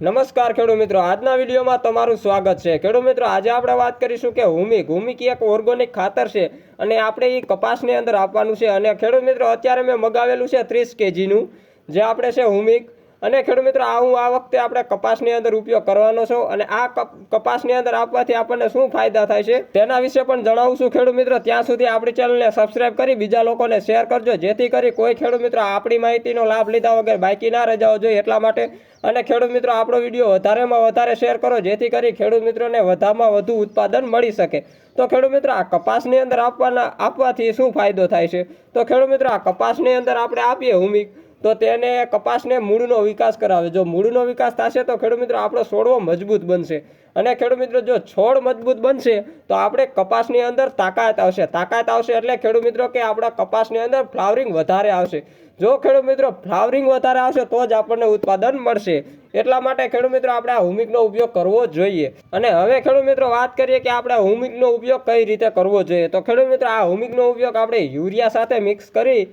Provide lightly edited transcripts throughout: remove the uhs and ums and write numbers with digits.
નમસ્કાર ખેડૂત મિત્રો, આજના વિડીયોમાં તમારું સ્વાગત છે। ખેડૂત મિત્રો, આજે આપણે વાત કરીશું કે હુમિક એક ઓર્ગેનિક ખાતર છે અને આપણે એ કપાસની અંદર આપવાનું છે। અને ખેડૂત મિત્રો, અત્યારે મેં મગાવેલું છે 30 kgનું, જે આપણે છે હુમિક। અને ખેડૂત મિત્રો, આ વખતે આપણે કપાસની અંદર ઉપયોગ કરવાનો છે અને આ કપાસની અંદર આપવાથી આપણને શું ફાયદા થાય છે તેના વિશે પણ જણાવું છું। ખેડૂત મિત્રો, ત્યાં સુધી આપણી ચેનલને સબસ્ક્રાઇબ કરી બીજા લોકોને શેર કરજો, જેથી કરી કોઈ ખેડૂત મિત્રો આપણી માહિતીનો લાભ લીધા વગર બાકી ના રહી જવો જોઈએ એટલા માટે। અને ખેડૂત મિત્રો, આપણો વિડીયો વધારેમાં વધારે શેર કરો, જેથી કરી ખેડૂત મિત્રોને વધારેમાં વધુ ઉત્પાદન મળી શકે। તો ખેડૂત મિત્રો, આ કપાસની અંદર આપવાથી શું ફાયદો થાય છે? તો ખેડૂત મિત્રો, આ કપાસની અંદર આપણે આપીએ હુમિક, તો તેને કપાસને મૂળનો વિકાસ કરાવે। જો મૂળનો વિકાસ થશે તો ખેડૂત મિત્રો આપણો છોડવો મજબૂત બનશે। અને ખેડૂત મિત્રો, જો છોડ મજબૂત બનશે તો આપણે કપાસની અંદર તાકાત આવશે એટલે ખેડૂત મિત્રો કે આપણા કપાસની અંદર ફ્લાવરિંગ વધારે આવશે। જો ખેડૂત મિત્રો ફ્લાવરિંગ વધારે આવશે તો જ આપણને ઉત્પાદન મળશે। એટલા માટે ખેડૂત મિત્રો આપણે આ હુમિકનો ઉપયોગ કરવો જોઈએ। અને હવે ખેડૂત મિત્રો વાત કરીએ કે આપણે હુમિકનો ઉપયોગ કઈ રીતે કરવો જોઈએ। તો ખેડૂત મિત્રો, આ હુમિકનો ઉપયોગ આપણે યુરિયા સાથે મિક્સ કરી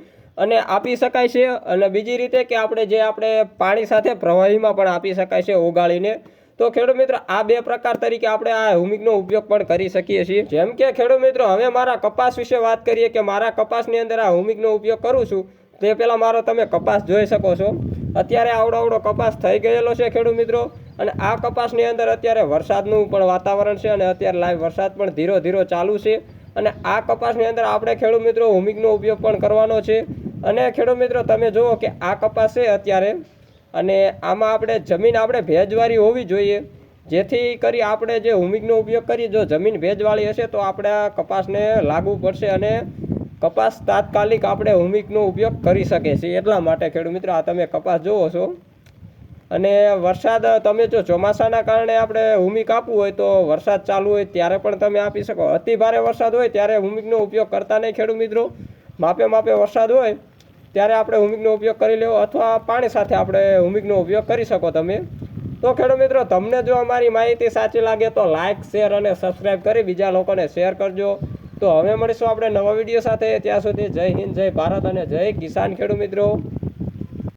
અને આપી શકાય છે। અને બીજી રીતે કે આપણે પાણી સાથે પ્રવાહીમાં પણ આપી શકાય છે ઓગાળીને। તો ખેડૂત મિત્રો, આ બે પ્રકાર તરીકે આપણે આ હુમિકનો ઉપયોગ પણ કરી શકીએ છીએ। જેમ કે ખેડૂત મિત્રો, હવે મારા કપાસ વિશે વાત કરીએ કે મારા કપાસની અંદર આ હુમિકનો ઉપયોગ કરું છું, તે પહેલા મારો તમે કપાસ જોઈ શકો છો। અત્યારે આવડો કપાસ થઈ ગયેલો છે ખેડૂત મિત્રો। અને આ કપાસની અંદર અત્યારે વરસાદનું પણ વાતાવરણ છે અને અત્યારે લાઈવ વરસાદ પણ ધીરો ચાલુ છે। અને આ કપાસની અંદર આપણે ખેડૂત મિત્રો હુમિકનો ઉપયોગ પણ કરવાનો છે। અને ખેડૂત મિત્રો, તમે જુઓ કે આ કપાસ છે અત્યારે, અને આમાં જમીન ભેજવાળી હોવી જોઈએ, જેથી કરી આપણે જે હુમિકનો ઉપયોગ કરીએ, જો જમીન ભેજવાળી હશે તો આપણે આ કપાસને લાગુ પડશે અને કપાસ તાત્કાલિક આપણે હુમિકનો ઉપયોગ કરી શકીએ છીએ। એટલા માટે ખેડૂત મિત્રો, આ તમે કપાસ જુઓ છો। અને વરસાદ, તમે જો ચોમાસાના કારણે આપણે હુમિક આપવું હોય તો વરસાદ ચાલુ હોય ત્યારે પણ તમે આપી શકો। અતિ ભારે વરસાદ હોય ત્યારે હુમિકનો ઉપયોગ કરતા નહીં ખેડૂત મિત્રો। માપે વરસાદ હોય ત્યારે આપણે હુમિકનો ઉપયોગ કરી લેવો, અથવા પાણી સાથે આપણે હુમિકનો ઉપયોગ કરી શકો તમે। તો ખેડૂત મિત્રો, તમને જો અમારી માહિતી સાચી લાગે તો લાઇક, શેર અને સબસ્ક્રાઇબ કરી બીજા લોકોને શેર કરજો। તો હવે મળીશું આપણે નવા વિડીયો સાથે। ત્યાં સુધી જય હિન્દ, જય ભારત અને જય કિસાન ખેડૂત મિત્રો।